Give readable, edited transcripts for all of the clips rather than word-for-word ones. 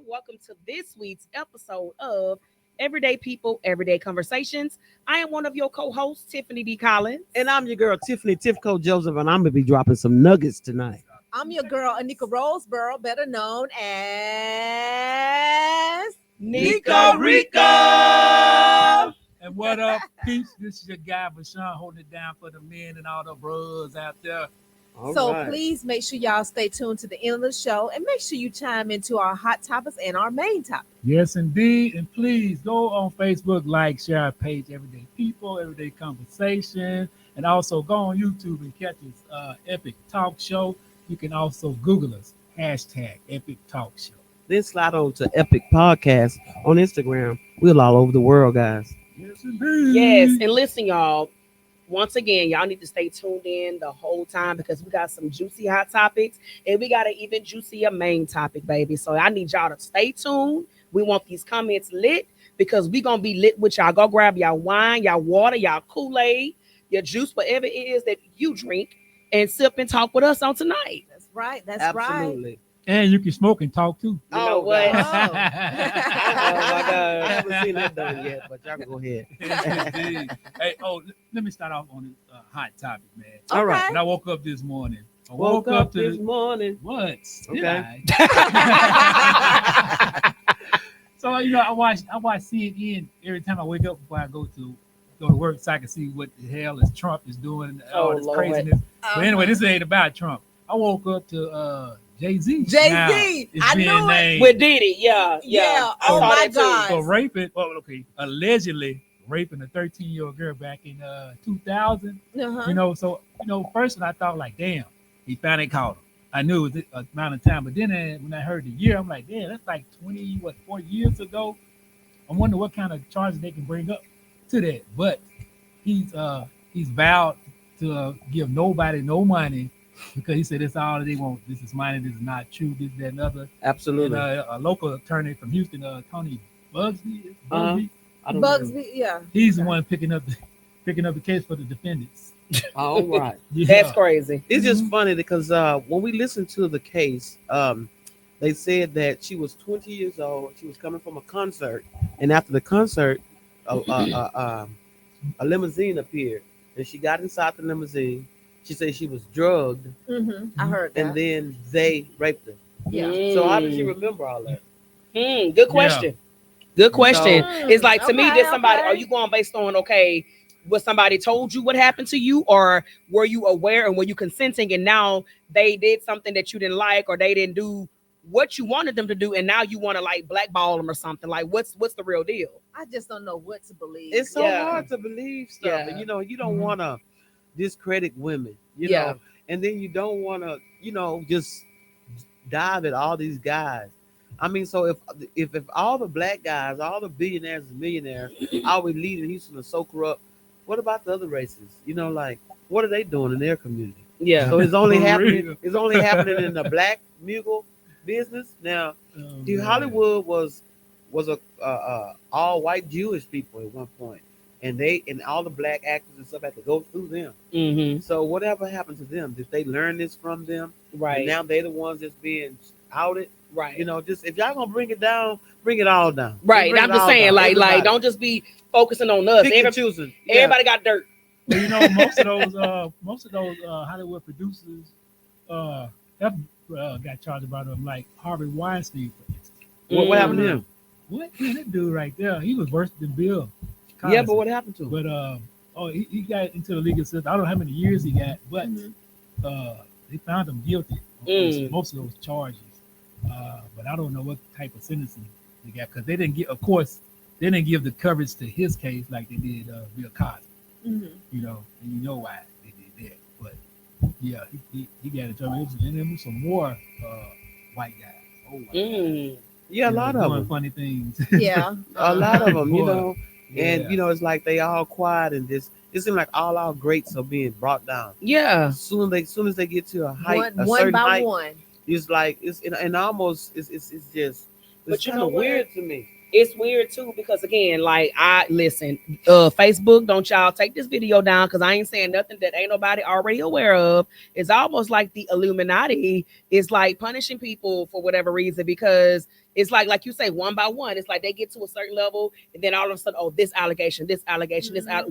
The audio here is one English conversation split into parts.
Welcome to this week's episode of Everyday People, Everyday Conversations. I am one of your co-hosts, Tiffany D. Collins. And I'm your girl, Tiffany Tifco Joseph, and I'm going to be dropping some nuggets tonight. I'm your girl, Anika Roseboro, better known as Nico Rico. And what up, peeps? This is your guy, Bashan, holding it down for the men and all the bros out there. Please make sure y'all stay tuned to the end of the show and make sure you chime into our hot topics and our main topic. Yes, indeed. And please go on Facebook, like, share our page, Everyday People, Everyday Conversation. And also go on YouTube and catch this Epic Talk Show. You can also Google us, hashtag Epic Talk Show. Then slide on to Epic Podcast on Instagram. We're all over the world, guys. Yes, indeed. Yes, and listen, y'all. Once again, y'all need to stay tuned in the whole time because we got some juicy hot topics and we got an even juicier main topic, baby. So I need y'all to stay tuned. We want these comments lit because we gonna be lit with y'all. Go grab y'all wine, y'all water, y'all Kool-Aid, your juice, whatever it is that you drink, and sip and talk with us on tonight. That's right. That's Absolutely. And you can smoke and talk too. You know what? God. right. Oh, my God. I haven't seen that done yet, but y'all can go ahead. Indeed. Hey, let me start off on this hot topic, man. All right. When I woke up this morning, I Woke up to this morning. what? Did Okay. I? So I watch CNN every time I wake up before I go to work, so I can see what the hell is Trump is doing, all this Lord. craziness. But anyway, this ain't about Trump. I woke up to Jay-Z. Jay-Z. Now, it's I being knew it. named With Diddy, yeah. Yeah. I Oh saw my that too. God. for raping, allegedly raping a 13-year-old girl back in 2000. Uh-huh. First when I thought like, damn, he finally caught him. I knew it was a amount of time, but then when I heard the year, I'm like, damn, that's like 4 years ago. I wonder what kind of charges they can bring up to that. But he's vowed to give nobody no money because he said that's all they want. This is money. This is not true. This, that, and other. Absolutely. And a local attorney from Houston, Tony Bugsby, Uh-huh. I don't know. Bugsby, yeah. he's the one picking up the case for the defendants. All right. Yeah. That's crazy. It's just funny because when we listened to the case, they said that she was 20 years old. She was coming from a concert, and after the concert, a limousine appeared, and she got inside the limousine. She said she was drugged, I heard that. and then they raped her. Yeah. So how does she remember all that? Good question. Good question. So- It's like to me, Okay, did somebody? okay. Are you going based on what somebody told you what happened to you, or were you aware and were you consenting, and now they did something that you didn't like, or they didn't do what you wanted them to do, and now you want to like blackball them or something? Like, what's the real deal? I just don't know what to believe. It's so Yeah. hard to believe stuff, Yeah. and you don't Mhm. want to discredit women, Yeah. know, and then you don't want to, just dive at all these guys. I mean, so if all the black guys, all the billionaires and millionaires, always leading Houston are so corrupt, what about the other races? What are they doing in their community? Yeah. So it's only For happening. real. It's only happening in the black Mughal business now. Oh, See, man. Hollywood was a all white Jewish people at one point, and all the black actors and stuff had to go through them. Mm-hmm. So whatever happened to them? Did they learn this from them? Right. And now they're the ones that's being outed. Right. Just if y'all gonna bring it down, bring it all down. Right. Bring I'm it just all saying, down. like, Everybody. don't just be focusing on us. Pick and choosing. Yeah. Everybody got dirt. Well, most of those Hollywood producers have got charged about them, like Harvey Weinstein, for instance. What happened to him? What? Man, that dude right there, he was worse than Bill Cosby. Yeah, but what happened to him? But he got into the legal system. I don't know how many years he got, but they found him guilty on most of those charges. But I don't know what type of sentencing they got because they didn't give, of course, they didn't give the coverage to his case like they did Bill Cosby. Mhm. And you know why they did that. But yeah, he got in trouble. And there was some more white guys. Oh, white guys. Yeah, a lot of doing them. funny things. Yeah. A lot of them. Boy. And it's like they all quiet and just. It seems like all our greats are being brought down. Yeah. As soon as they get to a height, a One certain by height, one. it's like it's almost it's It's you kind know of what? weird to me. It's weird too because again, like I listen, Facebook, don't y'all take this video down because I ain't saying nothing that ain't nobody already aware of. It's almost like the Illuminati is like punishing people for whatever reason because it's like you say, one by one. It's like they get to a certain level and then all of a sudden, oh, this allegation,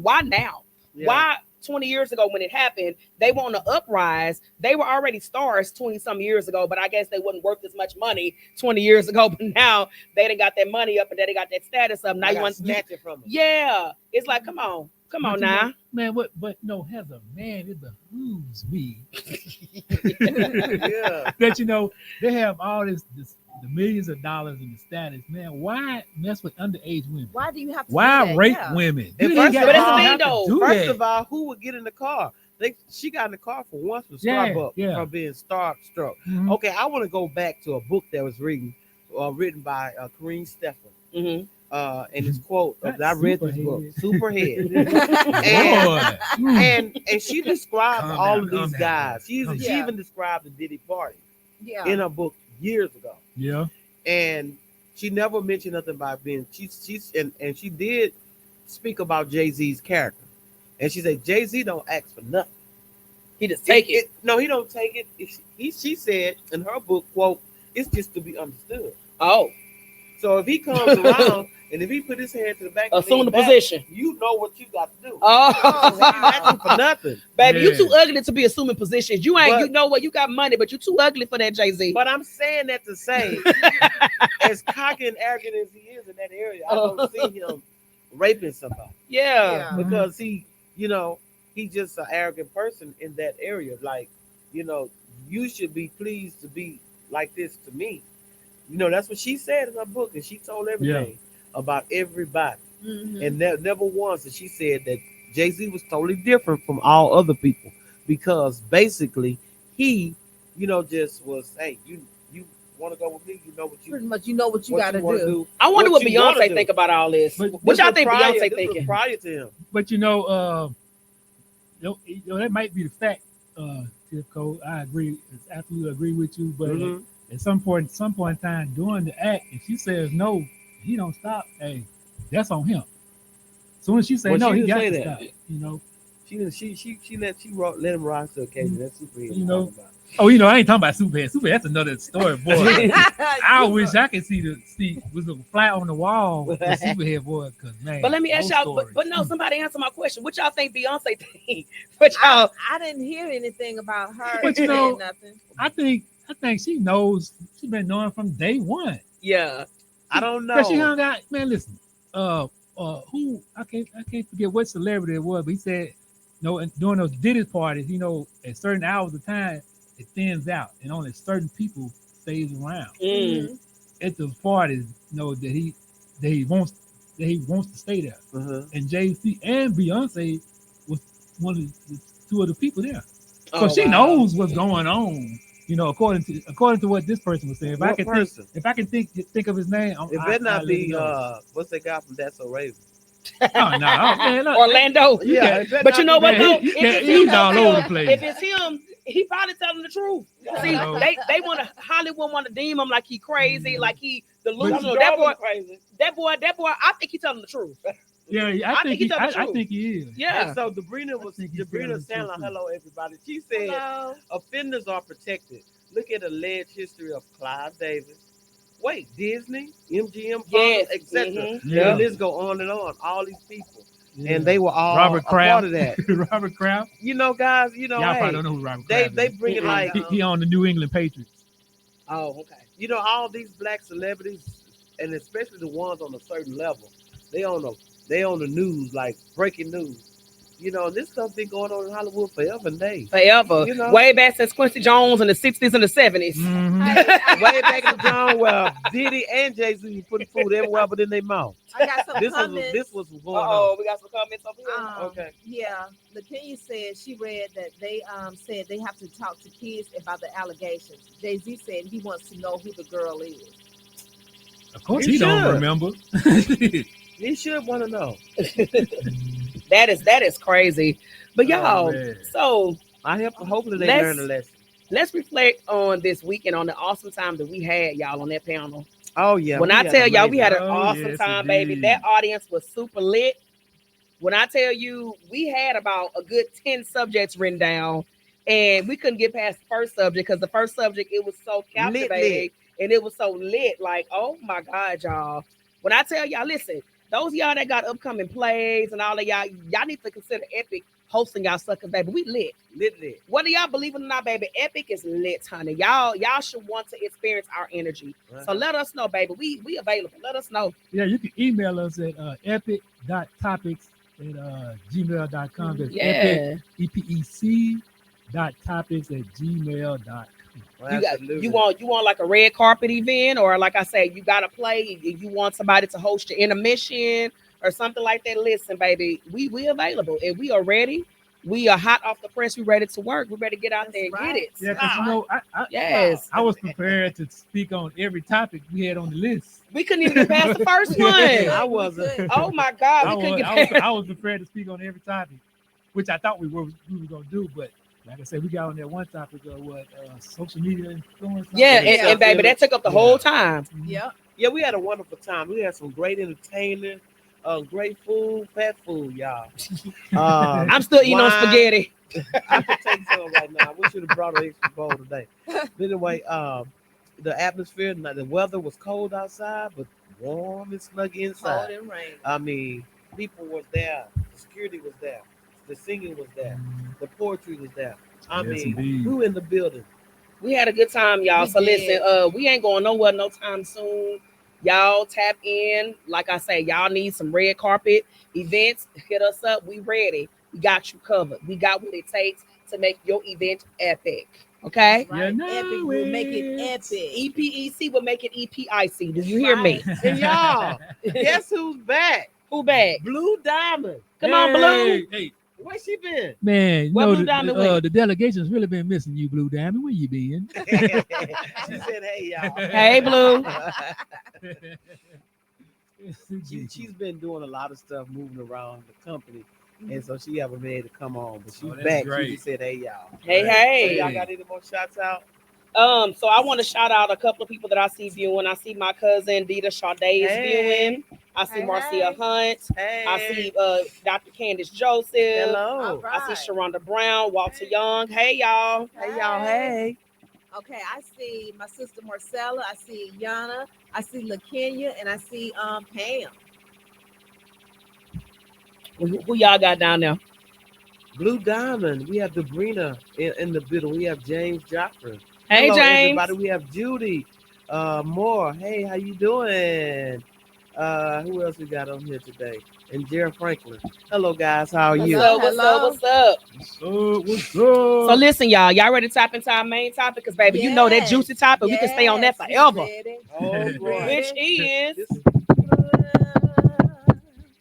why now? Yeah. Why 20 years ago when it happened, they were on the uprise. They were already stars 20 some years ago, but I guess they wasn't worth as much money 20 years ago. But now they done got that money up and they got that status up. Now I you gotta want snatch it from them. yeah. It's like, come on But you now. know, man. But no, Heather, man, it behooves me Yeah. that they have all this the millions of dollars in the status. Man, why mess with underage women? Why do you have to Why do that? rape Yeah. women? And You first ain't of got all- to have to though, do First that. of all, who would get in the car? She got in the car for once with Yeah, Starbucks yeah. from being starstruck. Mhm. Okay, I want to go back to a book that was written by Karine Stefan. Mhm. And his quote That's that I read this book, Superhead. Boy. and she described Calm all down, of these calm down. guys. She Yeah. even described the Diddy party Yeah. in her book years ago. Yeah. And she never mentioned nothing about being and she did speak about Jay-Z's character. And she said Jay-Z don't ask for nothing. He just take it. No, he don't take it. She said in her book, quote, it's just to be understood. Oh, So if he comes around and if he put his hand to the back, assume the back, position. you know what you got to do. Oh, He ain't asking for nothing. baby, you Yeah. too ugly to be assuming positions. You ain't. But- you know what? You got money, but you too ugly for that, Jay-Z. But I'm saying that to say, as cocky and arrogant as he is in that area, I don't see him raping somebody yeah. Yeah. because he's just an arrogant person in that area. Like, you should be pleased to be like this to me. That's what she said in her book, and she told everything about everybody. Mhm. And never once and she said that Jay-Z was totally different from all other people because basically he, just was, hey, you want to go with me? You know what you Pretty much, you know what you got to wanna do. I wonder what you wanna Beyonce do. think about all this. But What This y'all was think prior- Beyonce this was thinking? prior to him? But that might be the fact, Tifko. I agree, absolutely agree with you. But Mhm. at some point in time during the act, if she says no, he don't stop. Hey, that's on him. As soon as she say Well, no, she he didn't got say to that. stop. She let him rise to the occasion. That's superhero. You know, Oh, I ain't talking about Superhead. Superhead, that's another story, boy. I wish I could see was a fly on the wall with Superhead, boy. Cause man, But let me ask those y'all. stories. But no, somebody answer my question. What y'all think Beyonce think? What y'all? I didn't hear anything about her But you saying know- nothing. I think she knows. She's been knowing from day one. Yeah. I don't know. Cause she hung out. Man, listen. Who I can't forget what celebrity it was, but he said, and during those Diddy parties, at certain hours of time, it thins out, and only certain people stays around Mm. at those parties. That he wants to stay there. Uh-huh. And Jay-Z and Beyonce was one of the two of the people there. So Oh, she wow. knows what's going on. According to what this person was saying. If I What can person? think of his name, It better not be what's that guy from That's So Raven? Oh no, man, look, Orlando. Yeah, it better But you not know be what that. though? he- If yeah, it's he's him, all though, over the place. If it's him, he probably telling the truth. See, know. they want to Hollywood want to deem him like he crazy, Mhm. like he Them delusional. girls That boy, is crazy. that boy. I think he telling the truth. Yeah, I think he tell the I truth. think he is. Yeah. And so Debrina think he's telling the Sandler, truth. hello everybody. She said Hello. offenders are protected. Look at the alleged history of Clive Davis. Wait, Disney, MGM, Yes. etc. Mhm. Yeah. The list go on and on. All these people, Yeah. and they were all Robert a part Kraft. of that. Robert Kraft. Guys, Y'all hey, probably don't know who Robert they Kraft is. bring it Mm-mm. like He on the New England Patriots. Oh, okay. all these black celebrities, and especially the ones on a certain level, they on the news like breaking news. This stuff been going on in Hollywood forever and days. Forever. Way back since Quincy Jones in the 60s and the 70s. Mhm. Way back in the time where Diddy and Jay-Z were putting food everywhere but in their mouth. I got some This comments. was going Oh, on. we got some comments over here. Okay. Yeah, Lakenya said she read that they said they have to talk to kids about the allegations. Jay-Z said he wants to know who the girl is. Of course, You he don't should. remember. You should want to know. That is crazy. But y'all, man. so Hopefully they Let's- learn a lesson. let's reflect on this weekend, on the awesome time that we had, y'all, on that panel. Oh yeah. When we I had tell y'all, we had amazing- an Oh, awesome yes, time, baby. indeed. That audience was super lit. When I tell you, we had about a good 10 subjects written down, and we couldn't get past the first subject because the first subject, it was so captivating and it was so lit. Like, oh my God, y'all. When I tell y'all, listen, those of y'all that got upcoming plays and all of y'all need to consider Epic hosting y'all suckers, baby. We lit. lit. Whether y'all believe it or not, baby, Epic is lit, honey. Y'all should want to experience our energy. So let us know, baby. We available. Let us know. Yeah, you can email us at epic.topics@gmail.com. That's epic, EPEC.topics@gmail.com. Well, You got absolutely. you want like a red carpet event, or like I say, you gotta play. You want somebody to host your intermission or something like that. Listen, baby, we available and we are ready. We are hot off the press. We ready to work. We ready to get out That's there and right. get it. Yeah, because you know, Yes, I was prepared to speak on every topic we had on the list. we couldn't even get past the first We one. could, I we wasn't. could. Oh my God, I we couldn't was, get I, was, past. I was prepared to speak on every topic, which I thought we were going to do. But like I said, we got on that one topic of social media influence. Yeah, Yeah. and baby, that took up the whole time. Yep. Yeah, we had a wonderful time. We had some great entertainment, great food, fat food, y'all. I'm still eating on wine. spaghetti. I could take some right now. We should have brought an extra bowl today. But anyway, the atmosphere, the weather was cold outside, but warm and snug Cold inside. and rain. I mean, people was there, the security was there, the singing was there, the poetry was there. I Yes, mean, indeed. we were in the building. We had a good time, y'all. We So did. listen, we ain't going nowhere no time soon. Y'all tap in. Like I say, y'all need some red carpet events. Hit us up. We ready. We got you covered. We got what it takes to make your event epic. Okay? Right. You know Epic will make it it. epic. EPEC will make it EPIC. Do you hear me? And y'all, guess who's back? Who back? Blue Diamond. Come on, Blue. Hey, Where she been? man, you Where know Blue Diamond the went? delegation's really been missing you, Blue Diamond. Where you been? She said, "Hey y'all." Hey, Blue. She's been doing a lot of stuff, moving around the company, and so she haven't been able to come on. But she's Oh, that's back. great. She just said, "Hey y'all." Hey, Right. So hey. y'all got any more shots out? So I want to shout out a couple of people that I see viewing. I see my cousin Dita Sade is Hey. viewing. I see Hey, Marcia hey. Hunt. Hey. I see Dr. Candace Joseph. Hello. All right. I see Sharonda Brown, Walter Young. Hey y'all. Hey y'all. Hey. Okay, I see my sister Marcella. I see Yana. I see LaKenya, and I see Pam. Who y'all got down there? Blue Diamond. We have Debrina in the middle. We have James Joffrey. Hey Hello, James. everybody. We have Judy Moore. Hey, how you doing? Who else we got on here today? And Jared Franklin. Hello, guys. How are you? What's up? What's up? What's up? So listen, y'all ready to tap into our main topic? Because baby, you know that Yes. juicy topic. We can stay on that Yes, we forever. ready. Oh, boy. Which is This-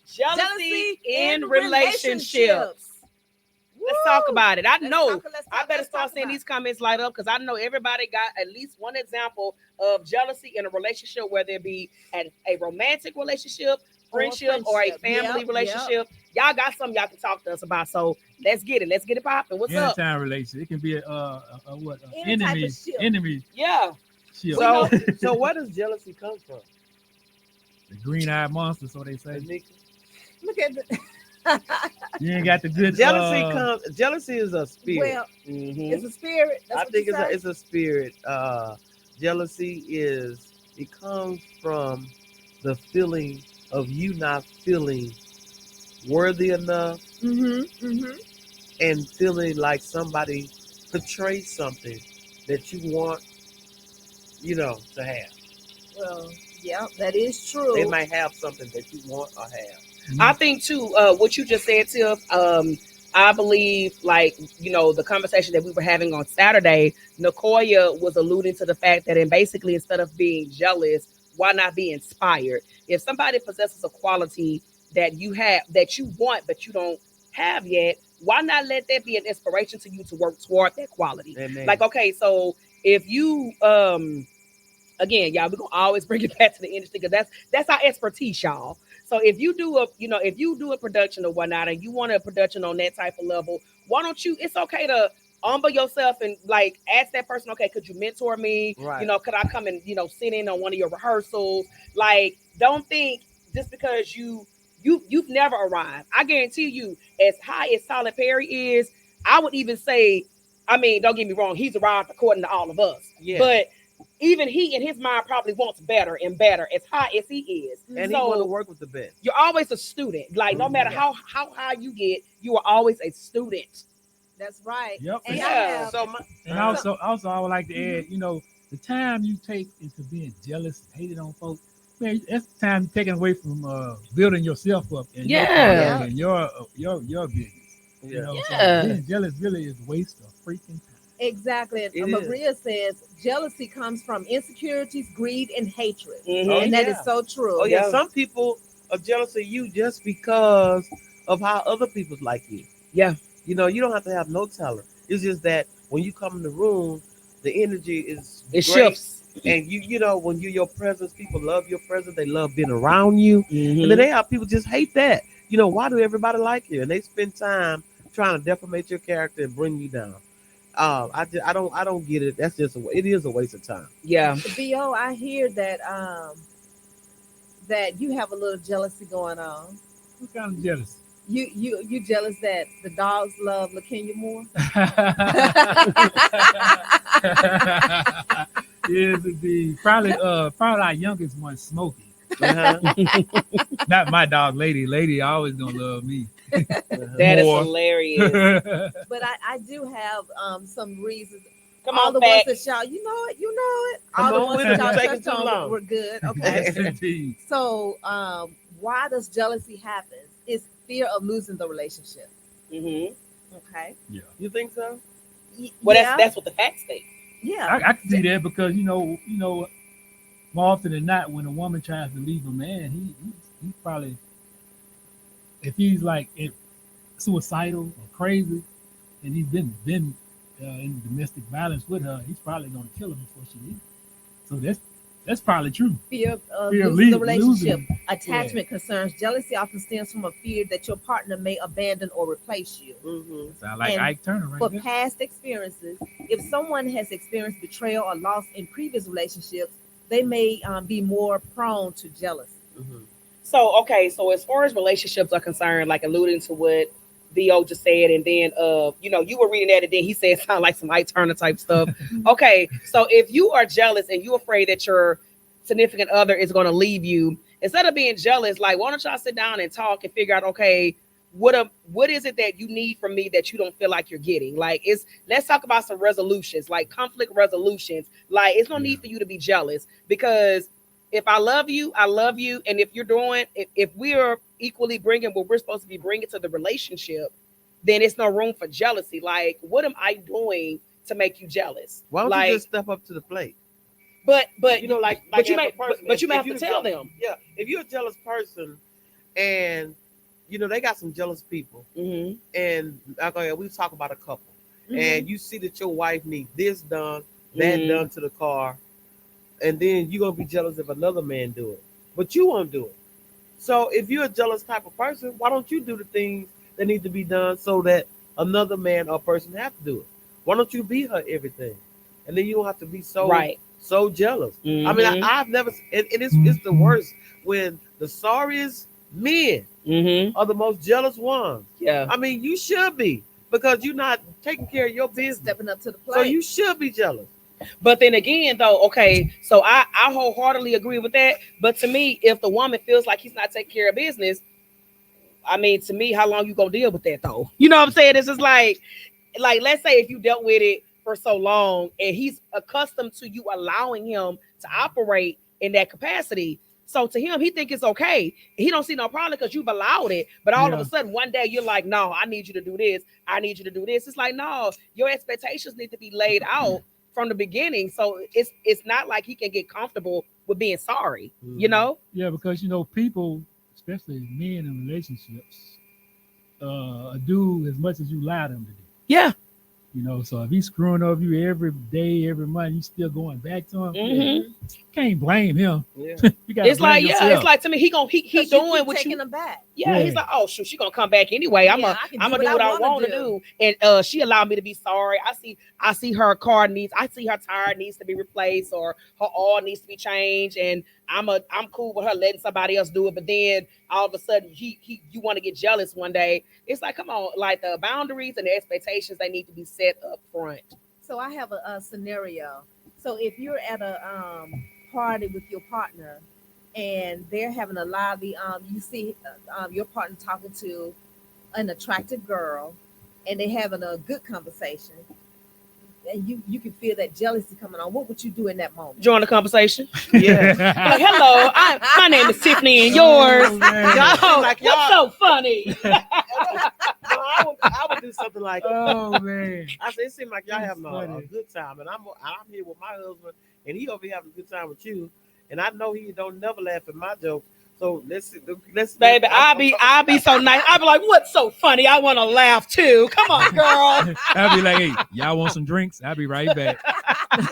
jealousy in relationships. Let's talk about it. I know. I better start seeing these comments light up because I know everybody got at least one example of jealousy in a relationship, whether it be a romantic relationship, friendship, or a friendship. family Yep, relationship. Y'all got something y'all can talk to us about. So let's get it. Let's get it popping. What's up? Anytime relationship. It can be a Any type of enemy ship. enemy Yeah. ship. So, so where does jealousy come from? The green-eyed monster, so they say. Nikki? Look at the. You ain't got the good Jealousy is a spirit. Well, Mhm. it's a spirit. That's I what think you say? it's a spirit. Jealousy it comes from the feeling of you not feeling worthy enough and feeling like somebody portrays something that you want, to have. Well, yeah, that is true. They might have something that you want or have. I think too, what you just said, Tiff, I believe the conversation that we were having on Saturday, Nicoya was alluding to the fact that basically instead of being jealous, why not be inspired? If somebody possesses a quality that you have, that you want, but you don't have yet, why not let that be an inspiration to you to work toward that quality? Amen. Like, okay, so if you again, y'all, we're gonna always bring it back to the industry because that's our expertise, y'all. So if you do a production or whatnot, and you want a production on that type of level, why don't you? It's okay to humble yourself and like ask that person, okay, could you mentor me? Right. You know, could I come and sit in on one of your rehearsals? Like, don't think just because you've never arrived. I guarantee you, as high as Tyler Perry is, I would even say, I mean, don't get me wrong, he's arrived according to all of us. Yeah. But even he in his mind probably wants better and better, as high as he is. And he want to So work with the best. you're always a student. Like, no matter Yeah. how high you get, you are always a student. That's right. Yep. And Yeah. I have, So my, And also, I would like to add, the time you take into being jealous and hated on folks, man, that's the time taken away from building yourself up and Yeah. your business. yeah. So Yeah. being jealous really is a waste of freaking time. exactly. And It Maria says jealousy comes from insecurities, greed, and hatred. Mhm. Oh, And that is yeah. so true. Oh yeah, Yeah. some people are jealous of you just because of how other people like you. Yeah. You know, you don't have to have no talent. It's just that when you come in the room, the energy is It great. shifts. And you know, when you're your presence, people love your presence. They love being around you. Mhm. And then they have people just hate that. You know, why do everybody like you? And they spend time trying to defamate your character and bring you down. I don't get it. That's just it is a waste of time. Yeah. BO, I hear that that you have a little jealousy going on. What kind of jealous? You jealous that the dogs love LaKenya more? Yes, indeed. Probably our youngest one, Smokey. Uh-huh. Not my dog, Lady. Lady always gonna love me. That is More. hilarious. But I do have some reasons. Come All on, the ones back. that y'all, you know it. Come All the on ones with that it. y'all You're taking touched too on long. were good. Okay. Yes, indeed. So why does jealousy happen? It's fear of losing the relationship. Mhm. Okay. Yeah. You think so? Well, yeah. that's what the facts say. yeah. I can see that because more often than not, when a woman tries to leave a man, he probably, if he's like suicidal or crazy, and he's been in domestic violence with her, he's probably gonna kill her before she leaves. So that's probably true. Fear of Fear of losing the losing. relationship. Attachment concerns. Jealousy often stems from a fear that your partner may abandon or replace you. Mm-hmm. Sound like And Ike Turner right For there. past experiences, if someone has experienced betrayal or loss in previous relationships, they may be more prone to jealousy. Mm-hmm. So, okay, so as far as relationships are concerned, like alluding to what Theo just said, and then you were reading that, and then he said sound like some Ike Turner type stuff. Okay, so if you are jealous and you're afraid that your significant other is going to leave you, instead of being jealous, like, why don't y'all sit down and talk and figure out, okay, what is it that you need from me that you don't feel like you're getting? Like, let's talk about some resolutions, like conflict resolutions. Like, it's no need for you to be jealous, because if I love you, I love you. And if if we are equally bringing what we're supposed to be bringing to the relationship, then it's no room for jealousy. Like, what am I doing to make you jealous? Why don't like, you just step up to the plate? But But you may have to tell them. Yeah, if you're a jealous person, and they got some jealous people, Mm-hmm. and okay, we talk about a couple, Mhm. and you see that your wife needs this done, that Mhm. done to the car, and then you're gonna be jealous if another man do it, but you won't do it. So if you're a jealous type of person, why don't you do the things that need to be done so that another man or person have to do it? Why don't you be her everything, and then you don't have to be so jealous. I mean, Mhm. I've never, and it's the worst when the sorriest men Mm-hmm. are the most jealous ones. Yeah. I mean, you should be, because you're not taking care of your business. Stepping up to the plate. So you should be jealous. But then again, though, okay, so I wholeheartedly agree with that. But to me, if the woman feels like he's not taking care of business, I mean, to me, how long you gonna deal with that though? You know what I'm saying? It's just like let's say if you dealt with it for so long and he's accustomed to you allowing him to operate in that capacity. So to him, he think it's okay. He don't see no problem because you've allowed it. But all of a sudden, one day you're like, no, I need you to do this. I need you to do this. It's like, no, your expectations need to be laid out from the beginning. So it's not like he can get comfortable with being sorry, you know? Yeah, because people, especially men in relationships, do as much as you allow them to do. Yeah. You know, so if he's screwing over you every day, every month, you still going back to him. Mhm. Can't blame him. Yeah. You gotta It's like, blame yeah, yourself. it's like to me, he Because doing you keep what taking you. them back. Yeah, he's Yeah. like, oh shoot, she gonna come back anyway. I'm Yeah, gonna do what I want to do, and she allowed me to be sorry. I see her car needs, I see her tire needs to be replaced or her oil needs to be changed, and I'm cool with her letting somebody else do it. But then all of a sudden, you want to get jealous one day. It's like, come on, like the boundaries and the expectations they need to be set up front. So I have a scenario. So if you're at a party with your partner and they're having a lively, you see your partner talking to an attractive girl and they're having a good conversation, and you can feel that jealousy coming on. What would you do in that moment? Join the conversation. Yeah. Like, hello, my name is Tiffany, and yours. Oh, man. Y'all, Like what's y'all- so funny? No, I would do something like, Oh man. I said, it seems like y'all That's having a funny. good time, and I'm here with my husband, and he over here having a good time with you, and I know he don't never laugh at my jokes. So let's Baby, I'll be so nice. I'll be like, what's so funny? I want to laugh too. Come on, girl. I'll be like, hey, y'all want some drinks? I'll be right back.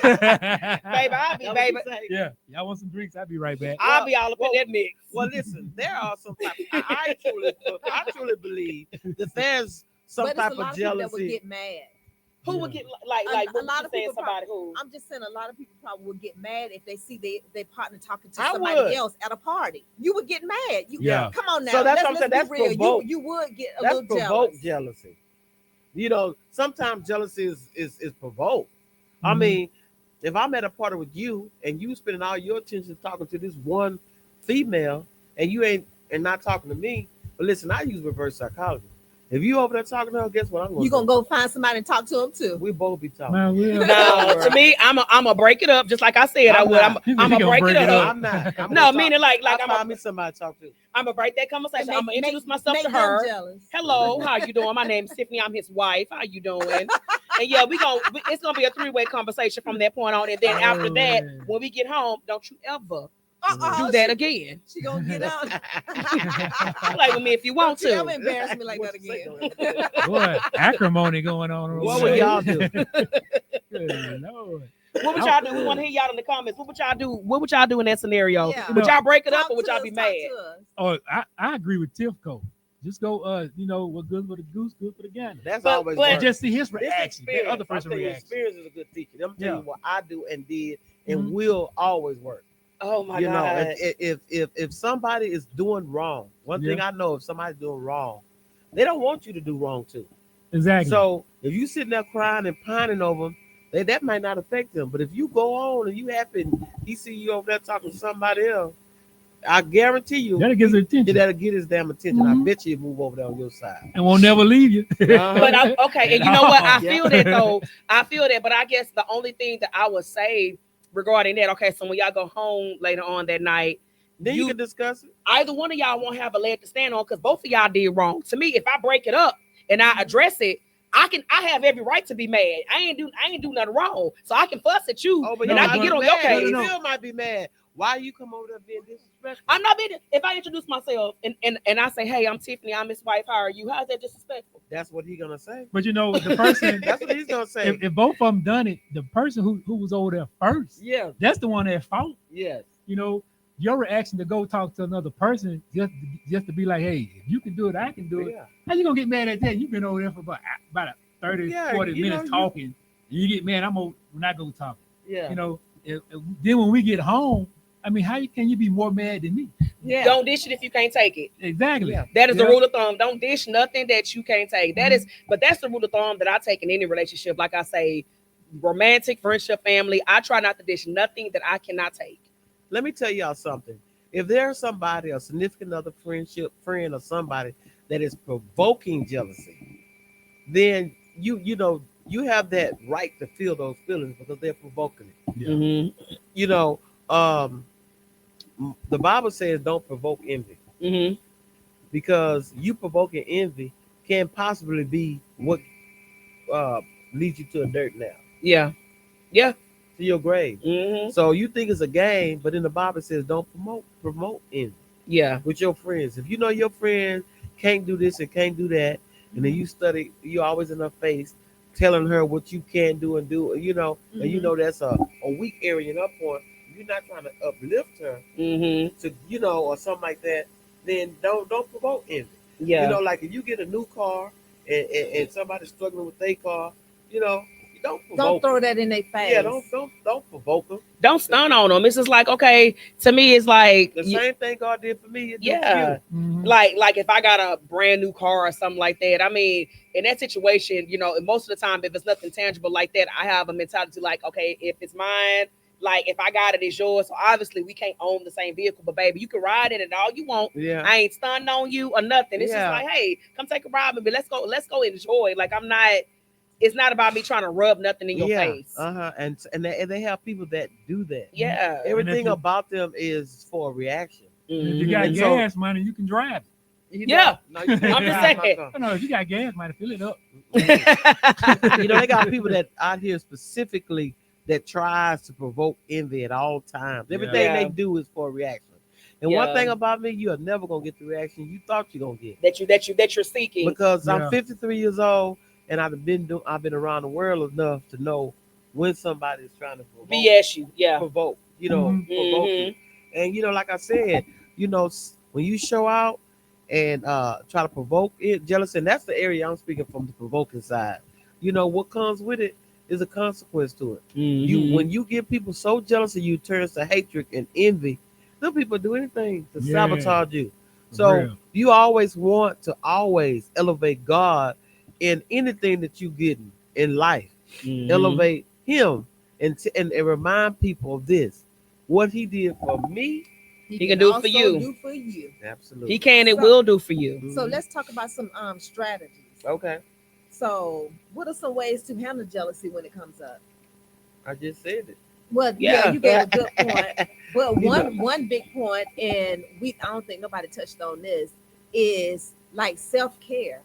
Baby, Yeah, y'all want some drinks? I'll be right back. I'll be all up in that mix. Well, listen, there are some type. I truly believe that there's some But it's type a lot of of people that would jealousy. get mad. Who would get like A what lot you of saying? people Somebody who? I'm just saying a lot of people probably would get mad if they see their partner talking to I somebody would. else at a party. You would get mad. Yeah. Come on now. So that's what I'm let's saying. be That's real. provoked. You would get a That's little provoked jealous. jealousy. You know, sometimes jealousy is provoked. I Mhm. mean, if I'm at a party with you and you spending all your attention talking to this one female and you ain't and not talking to me, but listen, I use reverse psychology. If you over there talking to her, guess what I'm going to You gonna go find somebody and talk to them too. We both be talking. Man, we'll- No, to me, I'm gonna break it up just like I said I I'm would. not. I'm gonna break it No, up. I'm not. I'm No, gonna meaning like talk. I'm I'll gonna find me somebody to talk to. break that conversation. I'm gonna introduce myself make to them her. jealous. Hello, how you doing? My name's Tiffany. I'm his wife. How you doing? And yeah, it's gonna be a three-way conversation from that point on. And then after Oh, that, man. when we get home, don't you ever Uh-oh, do that again. She gonna get out. Play with me if you want Don't you ever to. embarrass me like What that you say, again. though? Boy, acrimony going on. over What there. would y'all do? Good Lord. What would y'all do? We want to hear y'all in the comments. What would y'all do? What would y'all do in that scenario? Yeah. Would y'all break it up Talk or would to y'all us, be talk mad? to us. Oh, I agree with Tifco. Just go, what good for the goose, good for the gander. That's But- always but works. And just see his This reaction, the experience, other person's I'm telling you, reaction. experience is a good teacher. I'm telling Yeah. you what I do and did and Mhm. will always work. Oh my You know, god! if somebody is doing wrong, one thing I know, if somebody's doing wrong, they don't want you to do wrong too. Exactly. So if you sitting there crying and pining over them, that might not affect them. But if you go on and you happen, he see you over there talking to somebody else, I guarantee you, that'll get his attention that'll get his damn attention. Mhm. I bet you he'll move over there on your side. and won't never leave you. But okay, and you know what? I Yeah. feel that though. I feel that, but I guess the only thing that I would say regarding that, okay, so when y'all go home later on that night, Then you can discuss it. either one of y'all won't have a leg to stand on because both of y'all did wrong. To me, if I break it up and I address it, I have every right to be mad. I ain't do nothing wrong. So I can fuss at you Oh, but and you I might can be get on mad. your case. You still might be mad. Why you come over there being disrespectful? I'm not being if I introduce myself and I say, hey, I'm Tiffany, I'm his wife, how are you? How's that disrespectful? That's what he gonna say. But you know, the person, That's what he's gonna say. if both of them done it, the person who was over there first, Yeah. that's the one at fault. Yes. You know, your reaction to go talk to another person just to be like, hey, if you can do it, I can do it. Yeah. How you gonna get mad at that? You've been over there for about 30, Yeah, 40 you minutes know, talking. And you get mad, when I go talking. Yeah. You know, then when we get home, I mean, can you be more mad than me? Yeah. Don't dish it if you can't take it. Exactly. Yeah. That is the Yeah. rule of thumb. Don't dish nothing that you can't take. That is, but that's the rule of thumb that I take in any relationship. Like I say, romantic, friendship, family. I try not to dish nothing that I cannot take. Let me tell y'all something. If there's somebody, a significant other friendship, friend, or somebody that is provoking jealousy, then you have that right to feel those feelings because they're provoking it. Yeah. Mm-hmm. You know, the Bible says don't provoke envy Mm-hmm. because you provoking envy can possibly be what leads you to a dirt now, Yeah. to your grave. Mm-hmm. So you think it's a game, but in the Bible it says don't promote envy Yeah. with your friends. If you know your friend can't do this and can't do that, and then you always in her face telling her what you can do and do, and you Mhm. know that's a weak area in her point. You're not trying to uplift her Mm-hmm. to, or something like that. Then don't provoke envy. Yeah. Like if you get a new car and somebody's struggling with their car, you don't provoke. Don't throw that in their face. Yeah, don't provoke them. Don't stun on them. It's just like, okay, to me, it's like The same thing God did for me. It do for yeah. you. Mhm. Like if I got a brand new car or something like that, I mean, in that situation, and most of the time, if it's nothing tangible like that, I have a mentality like, okay, if it's mine, like if I got it, it's yours. So obviously, we can't own the same vehicle, but baby, you can ride in it all you want. Yeah. I ain't stunned on you or nothing. It's Yeah. just like, hey, come take a ride with me. Let's go enjoy. Like I'm not. It's not about me trying to rub nothing in your face. And they have people that do that. Yeah. Everything you- about them is for a reaction. And if you got And so- gas money, you can drive it. Yeah. No, you can't I'm just drive my saying. car. No, if you got gas money, fill it up. They got people that out here specifically that tries to provoke envy at all times. Everything Yeah. they do is for a reaction. And Yeah. one thing about me, you are never gonna get the reaction you thought you're gonna get. that you're seeking. Because Yeah. I'm 53 years old and I've been around the world enough to know when somebody is trying to BS you. Yeah. provoke, Mhm. provoke you. And like I said, when you show out and try to provoke it, jealousy, and that's the area I'm speaking from, the provoking side. What comes with it is a consequence to it. When you get people so jealous of you, turns to hatred and envy. Some people do anything to Yeah. sabotage you. For So real. you always want to elevate God in anything that you get in life. Elevate Him and remind people of this. What He did for me, He can do it for also you. do for you. absolutely. He can and So- will do for you. Mhm. So let's talk about some strategies. Okay, So, what are some ways to handle jealousy when it comes up? I just said it. Well, Yeah. you gave a good point. But You one big point, and I don't think nobody touched on this, is like self-care.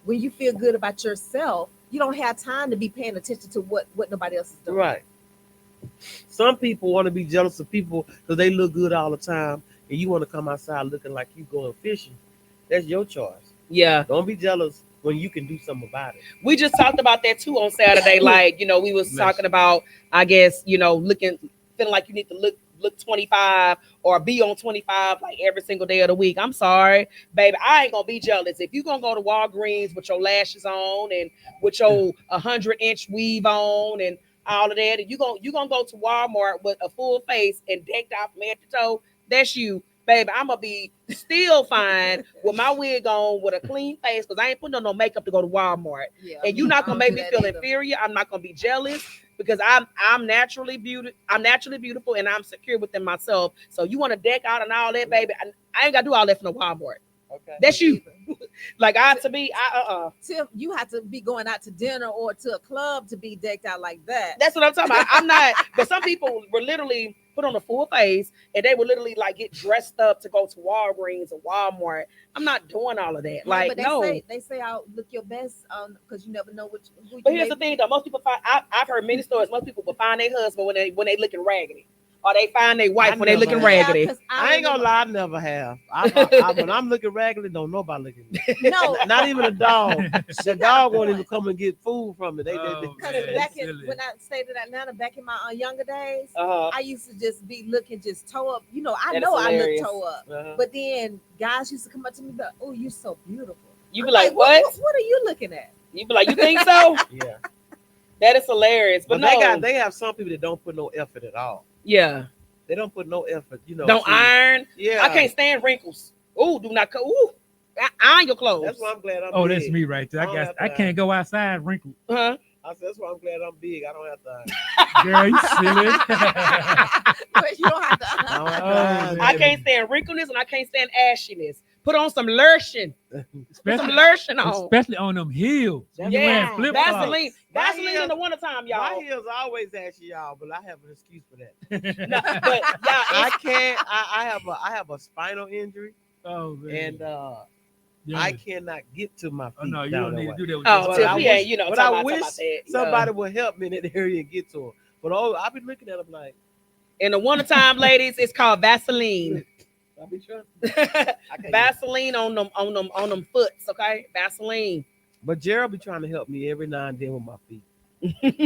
When you feel good about yourself, you don't have time to be paying attention to what nobody else is doing. Right. Some people want to be jealous of people because they look good all the time, and you want to come outside looking like you going fishing. That's your choice. Yeah. Don't be jealous when you can do something about it. We just talked about that too on Saturday. Like, we was Listen. talking about, I guess, feeling like you need to look 25 or be on 25 like every single day of the week. I'm sorry, baby. I ain't gonna be jealous. If you gonna go to Walgreens with your lashes on and with your 100-inch weave on and all of that, and you gonna go to Walmart with a full face and decked out from head to toe, that's you. Baby, I'm gonna be still fine with my wig on with a clean face because I ain't putting on no makeup to go to Walmart. Yeah, And you're I not gonna don't make do me that feel either. inferior. I'm not gonna be jealous because I'm naturally beautiful. I'm naturally beautiful and I'm secure within myself. So you want to deck out and all that, baby? I ain't gotta do all that for no Walmart. Okay. That's you. Like Tim, you have to be going out to dinner or to a club to be decked out like that. That's what I'm talking about. I'm not. But some people were literally put on a full face and they would literally like get dressed up to go to Walgreens or Walmart. I'm not doing all of that. Yeah, Like but no. they say I'll look your best because you never know who But you here's may the thing, though. Most people find. I've heard many stories. Most people will find their husband when they looking raggedy, or they find their wife I when they never looking have. raggedy. 'cause I ain't gonna remember- lie, I never have. When I'm looking raggedy, don't nobody look at me. No, Not even a dog. she The got dog a won't even point. come and get food from me. Oh, Because man, back in silly. when I stayed in Atlanta, back in my younger days, Uh-huh. I used to just be looking just toe up. I That is know I hilarious. look toe up, Uh-huh. but then guys used to come up to me, like, "Oh, you're so beautiful." You be I'm like, what? What are you looking at? You be like, you think so? Yeah. That is hilarious. But But no, they have some people that don't put no effort at all. yeah. They don't put no effort, Don't see. iron. Yeah. I can't stand wrinkles. Ooh, do not cut. Ooh, iron your clothes. That's why I'm glad I'm Oh, big. that's me right there. I don't have I to can't go outside wrinkled. Huh? I said, that's why I'm glad I'm big. I don't have to. Girl, you silly. But you don't have to. I don't have to Oh, iron. man. I can't stand wrinkleness and I can't stand ashiness. Put on some lotion. Put some especially, lotion on. especially on them heels. When you Yeah, wearing flip-flops. Vaseline. My Vaseline in heels- the wintertime, My y'all. heels always ashy, y'all, but I have an excuse for that. No, but yeah, I can't. I have a spinal injury, Oh, man. and Yeah. I cannot get to my feet. Oh, no, you down don't that need way. to do that with oh, But your I Tiff, wish- yeah, you know, but talking I about wish that. somebody would help me in that area and get to them. But I've been looking at them like In the wintertime, ladies, it's called Vaseline. I be trying. I can't. Vaseline on them foots, okay? Vaseline. But Gerald be trying to help me every now and then with my feet.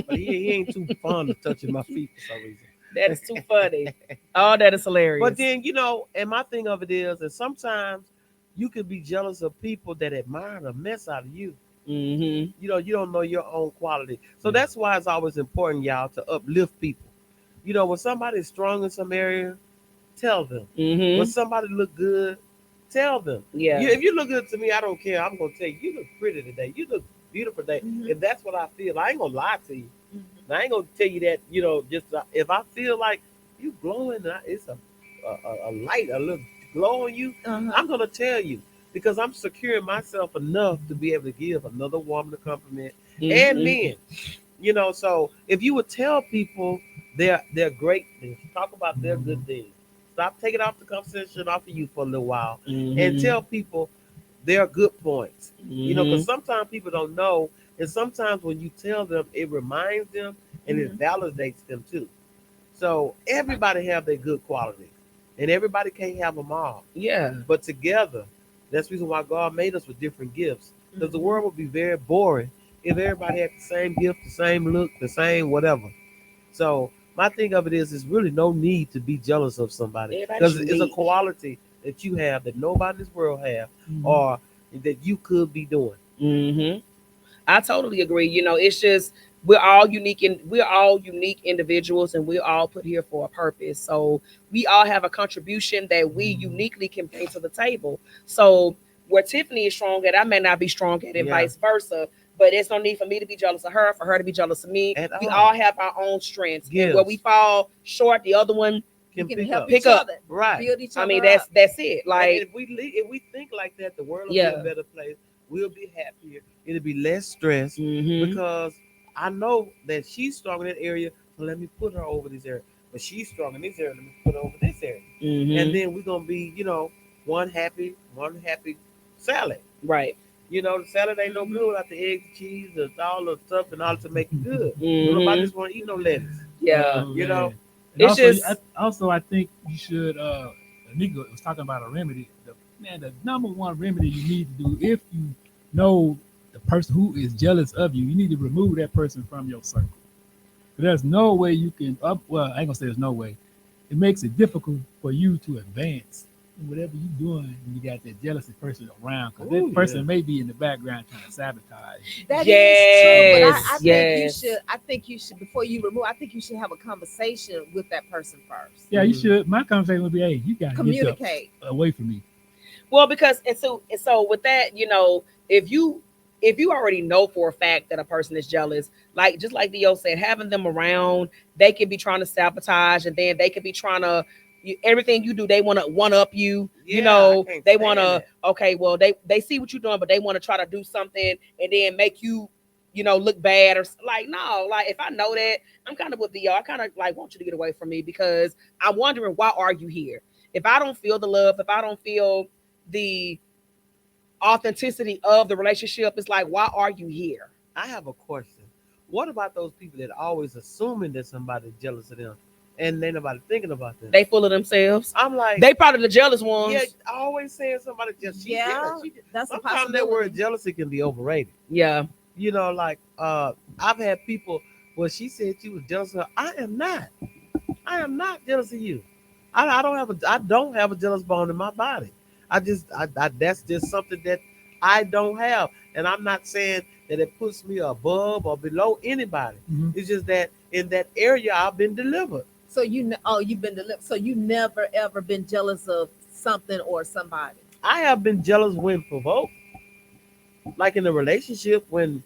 But he ain't too fond of touching my feet for some reason. That is too funny. Oh, that is hilarious. But then, and my thing of it is that sometimes you could be jealous of people that admire the mess out of you. Mm-hmm. You don't know your own quality. So Yeah. that's why it's always important, y'all, to uplift people. When somebody's strong in some area, tell them. Mm-hmm. When somebody look good, tell them. Yeah. If you look good to me, I don't care. I'm gonna tell you, you look pretty today. You look beautiful today. Mhm. If that's what I feel, I ain't gonna lie to you. Mhm. I ain't gonna tell you that. Just if I feel like you glowing, it's a light, a little glow on you. Uh-huh. I'm gonna tell you because I'm securing myself enough to be able to give another woman a compliment and Mhm. men. So if you would tell people their great things, talk about their good things. Stop taking off the conversation off of you for a little while and Mhm. tell people their good points. Mhm. Because sometimes people don't know, and sometimes when you tell them, it reminds them and it validates them too. So everybody have their good qualities, and everybody can't have them all. Yeah. But together, that's the reason why God made us with different gifts. Because the world would be very boring if everybody had the same gift, the same look, the same whatever. So my thing of it is really no need to be jealous of somebody Everybody's because it's a unique. quality that you have that nobody in this world have Mhm. or that you could be doing. Mm-hmm. I totally agree. It's just we're all unique individuals, and we're all put here for a purpose. So we all have a contribution that we uniquely can bring to the table. So where Tiffany is strong at, I may not be strong at, and Yeah. vice versa. But there's no need for me to be jealous of her, for her to be jealous of me. At We all. all have our own strengths. And where Gifts. we fall short, the other one. You Can can pick help up. Pick each up. other, Right. build each other I mean, up. that's it. And Like, if we think like that, the world will Yeah. be a better place. We'll be happier. It'll be less stress mhm. because I know that she's strong in that area. So let me put her over this area. But she's strong in this area. Let me put her over this area. Mhm. And then we're gonna be, one happy salad. Right. The salad ain't no good without the eggs, cheese, and all the stuff and all to make it good. Mhm. Nobody just want to eat no lettuce. Yeah. You know, And It's also, just- I think you should. Nico was talking about a remedy. The number one remedy you need to do if you know the person who is jealous of you, you need to remove that person from your circle. There's no way you can. Well, I ain't gonna say there's no way. It makes it difficult for you to advance in whatever you're doing when you got that jealousy person around, because Ooh, that person yeah. may be in the background trying to sabotage. That is Yes, true, but I yes. think you should before you remove. I think you should have a conversation with that person first. Yeah, you Mhm. should. My conversation would be, "Hey, you got to get Communicate. away from me." Well, because and so with that, if you already know for a fact that a person is jealous, like just like Dio said, having them around, they could be trying to sabotage, and then they could be trying to everything you do, they want to one up you. Yeah, I can't They stand want to that. okay, well they see what you're doing, but they want to try to do something and then make you look bad or like no, like if I know that, I'm kind of with Dio. I kind of like want you to get away from me because I'm wondering why are you here? If I don't feel the love, if I don't feel the authenticity of the relationship, it's like, why are you here? I have a question. What about those people that always assuming that somebody's jealous of them and ain't nobody thinking about them? They full of themselves. I'm like, They probably the jealous ones. yeah, always saying somebody just Yeah, she that's a sometimes that word possibility. jealousy can be overrated. Yeah. I've had people. Well, she said she was jealous of her. I am not. I am not jealous of you. I don't have a jealous bone in my body. That's just something that I don't have, and I'm not saying that it puts me above or below anybody. Mhm. It's just that in that area I've been delivered. So you've been delivered. So you never ever been jealous of something or somebody. I have been jealous when provoked, like in a relationship when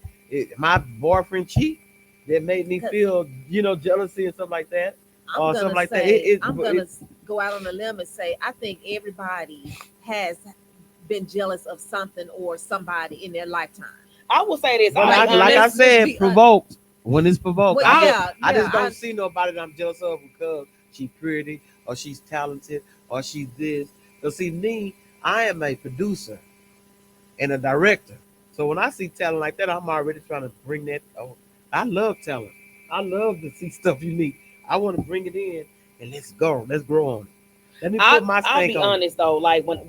my boyfriend cheat, that made me feel jealousy and stuff like that. I'm Or gonna something like that. say I'm gonna go out on a limb and say I think everybody has been jealous of something or somebody in their lifetime. I will say this. But I'm like I honest. said, be provoked. When it's provoked, Well, I just yeah, don't see nobody that I'm jealous of because she's pretty or she's talented or she's this. Because see me, I am a producer and a director. So when I see talent like that, I'm already trying to bring that. Oh, I love talent. I love to see stuff unique. I want to bring it in and let's go. Let's grow on it. Let me put my I'll stank be on it. honest though, like when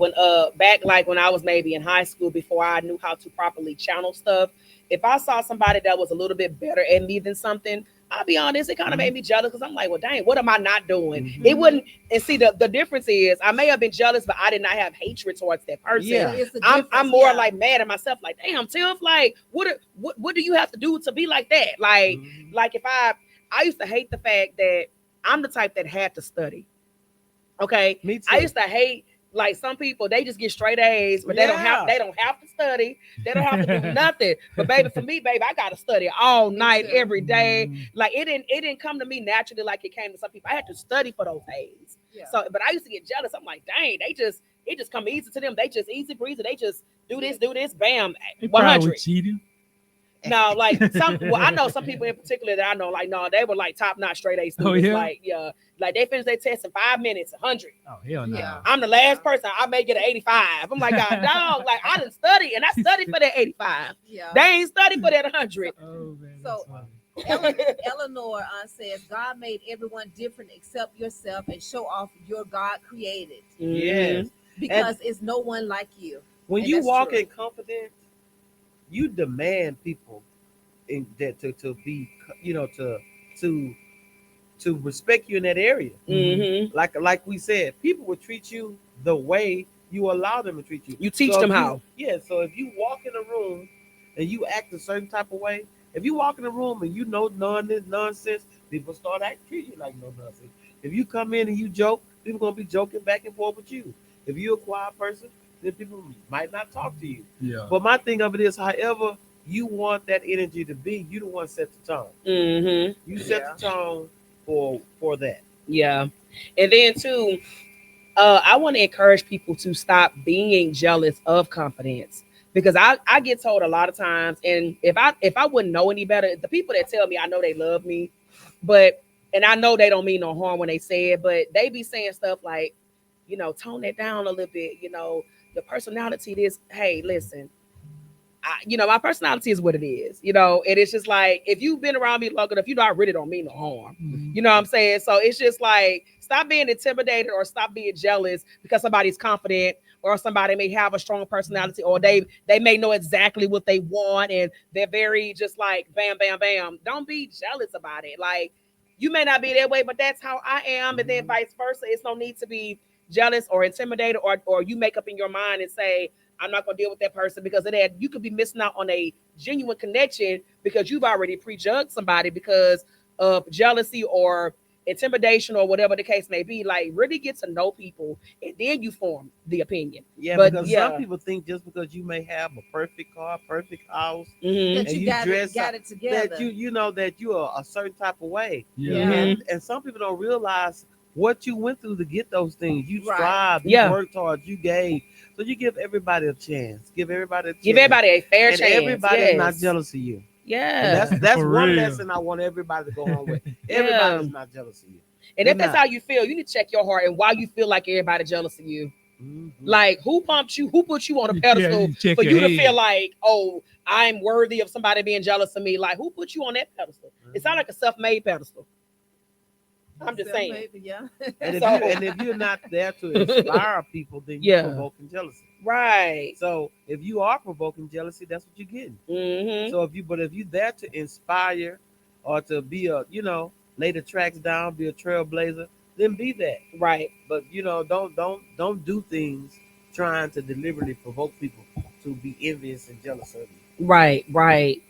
back like when I was maybe in high school before I knew how to properly channel stuff, if I saw somebody that was a little bit better at me than something, I'll be honest, it kind of made me jealous because I'm like, well, dang, what am I not doing? Mhm. It wouldn't. And see, the difference is, I may have been jealous, but I did not have hatred towards that person. Yeah. It's a I'm difference, more yeah. like mad at myself, like, damn, Tiff, like, what do you have to do to be like that? Mhm. Like if I used to hate the fact that I'm the type that had to study. Okay, Me too. I used to hate like some people. They just get straight A's, but they don't have Yeah. they don't have to study. They don't have to do nothing. But baby, for me, baby, I gotta study all Me night, too. every day. Mhm. Like it didn't come to me naturally like it came to some people. I had to study for those A's. Yeah. So, but I used to get jealous. I'm like, dang, it just come easy to them. They just easy breezy. They just do this, bam, They one probably hundred. cheating. No, like some. Well, I know some people in particular that I know. Like, no, they were like top notch straight A students. yeah? Like, yeah, like they finished their test in 5 minutes, 100. Oh hell no. Yeah. I'm the last person. I may get an 85. I'm like, God, dog. Like I didn't study, and I studied for that 85. Yeah. They ain't studied for that 100. Oh man. So- that's funny. Eleanor says God made everyone different except yourself and show off your God created Yes. because it's no one like you. When And you that's walk true. in confidence, you demand people in that to be, to respect you in that area. Mm-hmm. Like we said, people will treat you the way you allow them to treat you. You teach So them if you- how. Yeah. So if you walk in a room and you act a certain type of way, if you walk in a room and you know nonsense, people start treating you like no nonsense. If you come in and you joke, people gonna be joking back and forth with you. If you're a quiet person, then people might not talk to you. Yeah. But my thing of it is, however you want that energy to be, you the one set the tone. Mm-hmm. You set Yeah. the tone for that. Yeah. And then too, I want to encourage people to stop being jealous of confidence because I get told a lot of times, and if I wouldn't know any better, the people that tell me I know they love me, but and I know they don't mean no harm when they say it, but they be saying stuff like, tone that down a little bit, your personality this. Hey, listen, my personality is what it is, and it's just like if you've been around me long enough, I really don't mean no harm. Mhm. You know what I'm saying? So it's just like stop being intimidated or stop being jealous because somebody's confident or somebody may have a strong personality or they may know exactly what they want and they're very just like bam, bam, bam. Don't be jealous about it. Like you may not be that way, but that's how I am, and then vice versa. It's no need to be jealous or intimidated or you make up in your mind and say, I'm not gonna deal with that person because of that. You could be missing out on a genuine connection because you've already prejudged somebody because of jealousy or intimidation or whatever the case may be. Like really get to know people and then you form the opinion. Yeah, But, because yeah. some people think just because you may have a perfect car, perfect house, Mm-hmm. That and you you got dress got up, it together. that you know that you are a certain type of way. Yeah. Yeah. And some people don't realize what you went through to get those things. You Right. strive, you Yeah. worked hard, you gave. So you give everybody a chance. Give everybody a chance. Give everybody a fair and chance. everybody yes. is not jealous of you. Yeah. And that's For one real. lesson I want everybody to go home with. Yeah. Everybody's not jealous of you. And if They're that's not. how you feel, you need to check your heart and why you feel like everybody jealous of you. Mhm. Like who pumped you? Who put you on a Yeah, pedestal you check for your you to head. feel like, oh, I'm worthy of somebody being jealous of me? Like who put you on that pedestal? It sounds like a self-made pedestal. I'm just saying. Maybe, yeah. And So- if you're not there to inspire people, then Yeah. you're provoking jealousy. Right. So if you are provoking jealousy, that's what you're getting. Mm-hmm. So if you're there to inspire or to be lay the tracks down, be a trailblazer, then be that. Right. But don't do things trying to deliberately provoke people to be envious and jealous of you. Right. Right.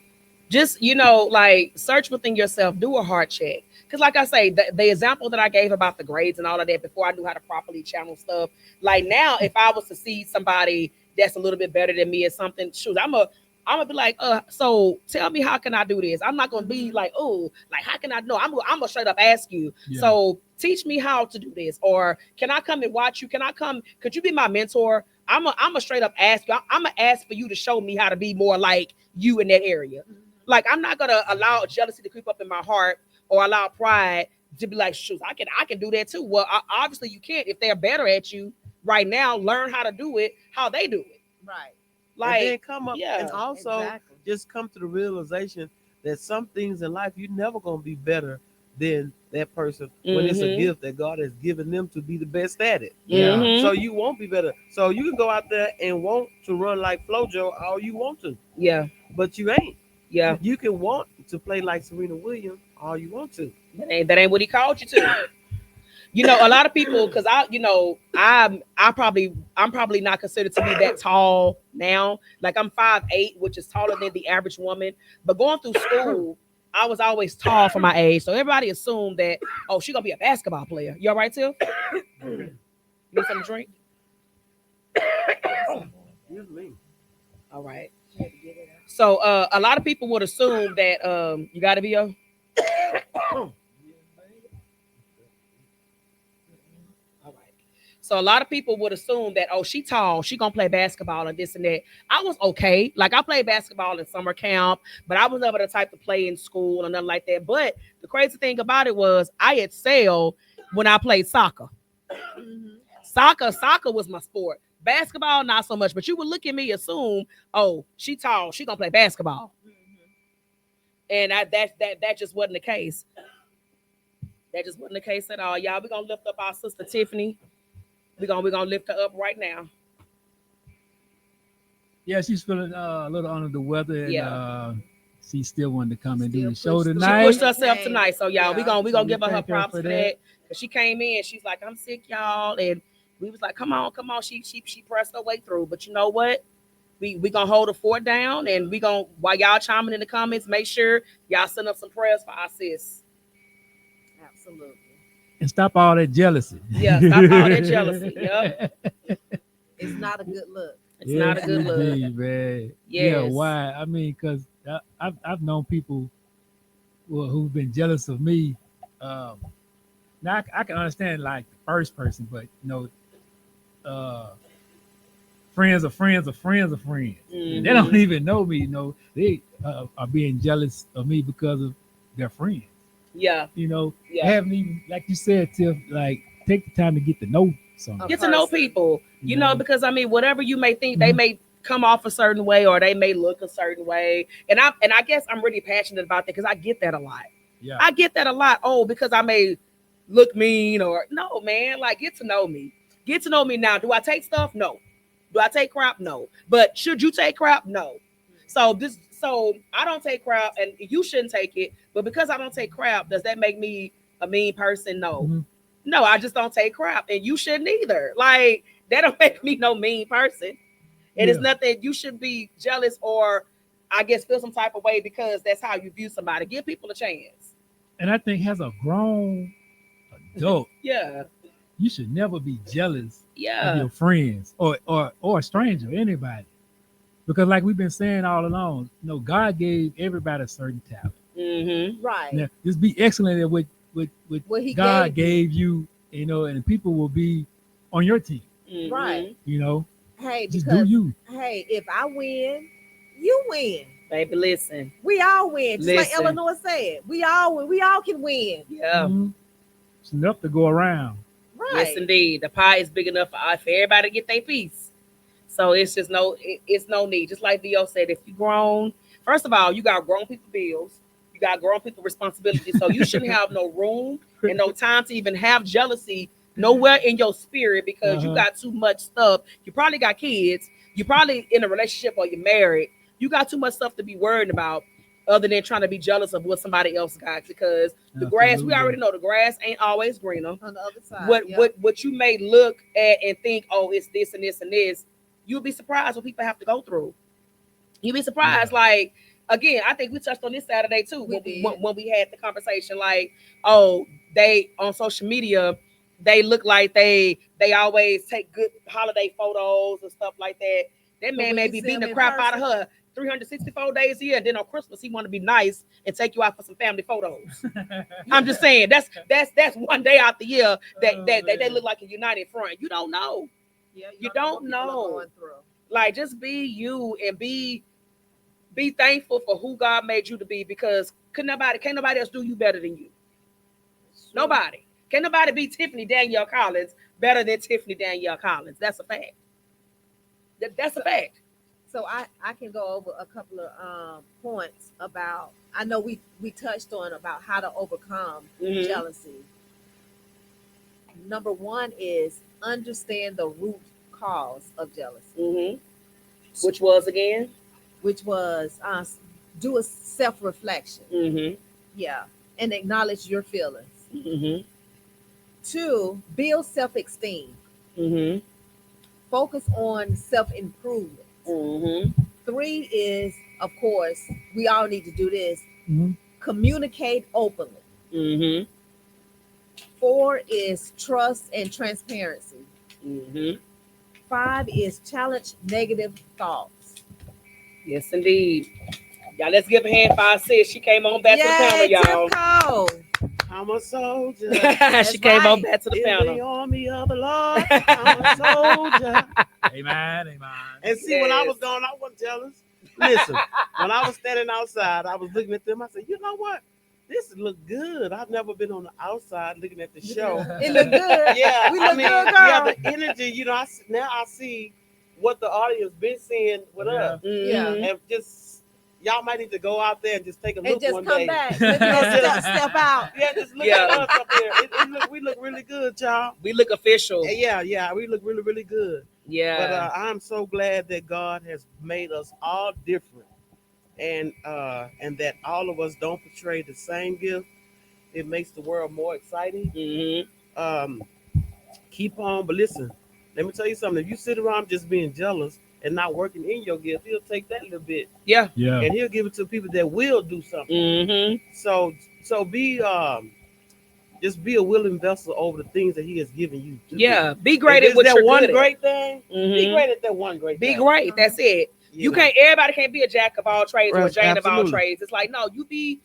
Just like search within yourself, do a heart check. Because like I say, the example that I gave about the grades and all of that before I knew how to properly channel stuff, like now if I was to see somebody that's a little bit better than me at something, shoot, I'm gonna be like, so tell me how can I do this? I'm not gonna be like, oh, like how can I know? I'm gonna straight up ask you. Yeah. So teach me how to do this, or can I come and watch you? Could you be my mentor? I'm gonna straight up ask you. I'm gonna ask for you to show me how to be more like you in that area. Like I'm not gonna allow jealousy to creep up in my heart or allow pride to be like, shoot, I can do that too. Well, obviously you can't. If they're better at you right now, learn how to do it, how they do it. Right. Like, and then come up yeah, and also Exactly. just come to the realization that some things in life you're never gonna be better than that person when it's a Mhm. gift that God has given them to be the best at it. Yeah. Mhm. So you won't be better. So you can go out there and want to run like FloJo all you want to, Yeah. but you ain't. Yeah. You can want to play like Serena Williams all you want to. That ain't what he called you to. You know, a lot of people, because I'm probably not considered to be that tall now. Like I'm 5'8", which is taller than the average woman. But going through school, I was always tall for my age. So everybody assumed that, oh, she's gonna be a basketball player. You all right, Tiff? You need something to drink? Excuse me. All right. She had to get it out. So a lot of people would assume that you gotta be a all right. So a lot of people would assume that, oh, she tall, she gonna play basketball and this and that. I was okay. Like I played basketball in summer camp, but I was never the type to play in school or nothing like that. But the crazy thing about it was I excelled when I played soccer. Mhm. Soccer was my sport. Basketball, not so much. But you would look at me, assume, oh, she tall, she gonna play basketball. Mhm. And that just wasn't the case. That just wasn't the case at all. Y'all, we're gonna lift up our sister Tiffany. We're gonna lift her up right now. Yeah, she's feeling a little under the weather, and Yeah. she still wanted to come and do the Still show pushed through. She tonight. pushed herself tonight. So y'all, Yeah. we gonna So give her we thank her props for for that. Cause she came in, she's like, I'm sick, y'all. And we was like, come on. She pressed her way through. But you know what? We gonna hold the fort down, and we gonna, while y'all chiming in the comments, make sure y'all send up some prayers for our sis. Absolutely. And stop all that jealousy. Yeah, stop all that jealousy. Yep. It's not a good look. It's not a good look. indeed, man. Yeah, Yes. why? I mean, because I've known people who've been jealous of me. Um, now I can understand like the first person, but friends of friends of friends of friends. Mhm. They don't even know me. They are being jealous of me because of their friends. Yeah. They Yeah. haven't even, like you said, Tiff, like take the time to get to know someone. Get to know person. people. You know, because I mean, whatever you may think, they Mhm. may come off a certain way or they may look a certain way. And I guess I'm really passionate about that because I get that a lot. Yeah. I get that a lot. Oh, because I may look mean or no, man. Like, get to know me. Get to know me now. Do I take stuff? No. Do I take crap? No. But should you take crap? No. So I don't take crap, and you shouldn't take it. But because I don't take crap, does that make me a mean person? No. Mhm. No, I just don't take crap, and you shouldn't either. Like that don't make me no mean person. And it's Yeah. nothing you should be jealous or I guess feel some type of way because that's how you view somebody. Give people a chance. And I think as a grown adult, Yeah. you should never be jealous of Yeah. your friends or a stranger, anybody. Because like we've been saying all along, God gave everybody a certain talent. Mm-hmm. Right. Now, just be excellent at what What he God gave gave you, and people will be on your team. Mm-hmm. Right. Hey, Just because do you. hey, if I win, you win. Baby, listen. We all win. Just like Listen. Eleanor said. We all win. We all can win. Yeah. Mhm. It's enough to go around. Right. Yes, indeed. The pie is big enough for everybody to get their piece. So it's just it's no need. Just like Vo said, if you grown, first of all, you got grown people bills, you got grown people responsibilities. So you shouldn't have no room and no time to even have jealousy nowhere in your spirit because you Uh-huh. got too much stuff. You probably got kids. You probably in a relationship or you're married. You got too much stuff to be worried about other than trying to be jealous of what somebody else got because the grass, we Absolutely. already know the grass ain't always greener. On the other side. What yep. what you may look at and think, oh, it's this and this and this, you'll be surprised what people have to go through. You'll be surprised. Yeah. Like again, I think we touched on this Saturday too We when we had the conversation. Like, oh, they on social media, they look like they always take good holiday photos and stuff like that. That But man when may you be see beating him the in crap out of person- her 364 days a year. Then on Christmas, he want to be nice and take you out for some family photos. I'm just saying that's one day out the year that Oh, they man. look like a united front. You don't know. Yeah, You know don't what people are know. going through. Like just be you and be thankful for who God made you to be because can't nobody else do you better than you. Nobody. Can't nobody be Tiffany Danielle Collins better than Tiffany Danielle Collins. That's a fact. That's a fact. So I can go over a couple of points about. I know we touched on about how to overcome Mhm. jealousy. Number one is understand the root cause of jealousy, Mhm. Which was again? which was do a self reflection. Mhm. Yeah, and acknowledge your feelings. Mhm. Two, build self esteem. Mhm. Focus on self improvement. Mhm. Three is, of course, we all need to do this. Mhm. Communicate openly. Mhm. Four is trust and transparency. Mhm. Five is challenge negative thoughts. Yes, indeed. Y'all, let's give a hand 5-6. She came on back to the panel, y'all. Tipco. I'm a soldier She came on right. back to the in the panel. army of the Lord. I'm a soldier. Amen. Amen. And see, when I was Yes. gone, I wasn't jealous. Listen, when I was standing outside, I was looking at them. I said, you know what? This look good. I've never been on the outside looking at the show. It look good. Yeah, We look good, girl. yeah, the energy. You know, now I see what the audience been seeing with us, Yeah. Mhm. and just y'all might need to go out there and just take a And look just one come day. back. Look at that step out. Yeah, just look Yeah. at us up there. We look really good, y'all. We look official. And yeah, we look really, really good. Yeah. But I'm so glad that God has made us all different, and that all of us don't portray the same gift. It makes the world more exciting. Mhm. Um, keep on, but listen, let me tell you something. If you sit around just being jealous and not working in your gift, He'll take that little bit Yeah. Yeah. and He'll give it to people that will do something. Mhm. So be just be a willing vessel over the things that He has given you. To Yeah. do. Be great If at what it's you're that one good at. great thing. Be Mhm. great at that one great Be thing. great. That's it. You know. can't. Everybody can't be a jack of all trades or a Right, Jane of all absolutely. trades. It's like no, you be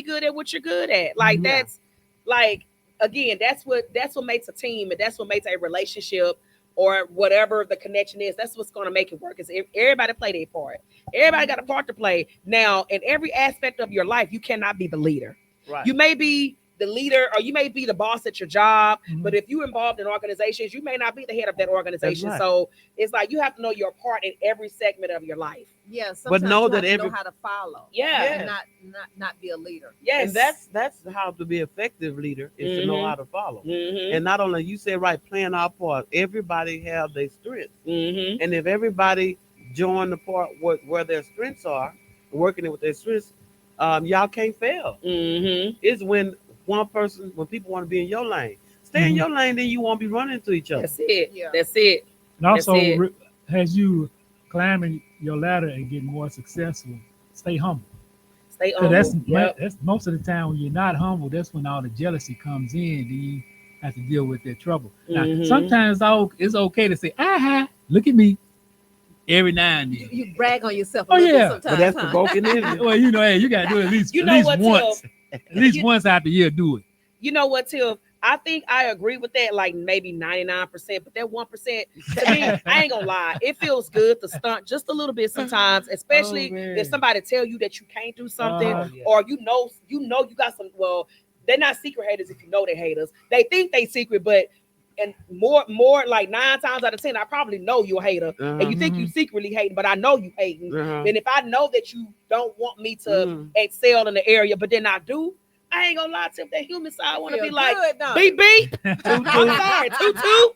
good at what you're good at. Like Yeah. that's like again, that's what makes a team, and that's what makes a relationship or whatever the connection is. That's what's going to make it work. Is everybody play their part. Everybody got a part to play. Now, in every aspect of your life, you cannot be the leader. Right. You may be the leader or you may be the boss at your job, Mhm. but if you're involved in organizations, you may not be the head of that organization. right. So it's like you have to know your part in every segment of your life. Yeah, sometimes know you that have to know every- how to follow. Yeah. And not be a leader. Yes. And that's how to be an effective leader is to know Mhm. how to follow. Mm-hmm. And not only you said right, playing our part. Everybody have their strengths, Mm-hmm. and if everybody join the part where their strengths are, working it with their strengths, y'all can't fail. Mm-hmm. It's when people want to be in your lane, stay in Mhm. your lane, then you won't be running into each other. That's it. Yeah. That's it. And also, That's it. as you climbing your ladder and getting more successful, stay humble. Stay 'Cause humble. Yep. that's most of the time when you're not humble, that's when all the jealousy comes in. Then you have to deal with that trouble. Now, Mhm. sometimes it's okay to say, aha, look at me, every now and then. You brag on yourself a Oh, little yeah. bit sometimes. But that's huh? provoking energy. Well, hey, you gotta do it at least, You at know least what, once. At least You- once out the year, do it. You know what, Tiff? I think I agree with that, like maybe 99%, but that 1%, to me, I ain't gonna lie, it feels good to stunt just a little bit sometimes, especially man. if somebody tell you that you can't do something, Uh-huh. Yeah. or you know you got some. Well, they're not secret haters if you know they haters. They think they secret, but and more like 9 times out of 10, I probably know you're a hater, and you think you secretly hating, but I know you hating. Uh-huh. And if I know that you don't want me to Mhm. excel in the area, but then I do, I ain't gonna lie to that human side. I want to Feel be like, good, don't beep it? beep. I'm sorry, toot.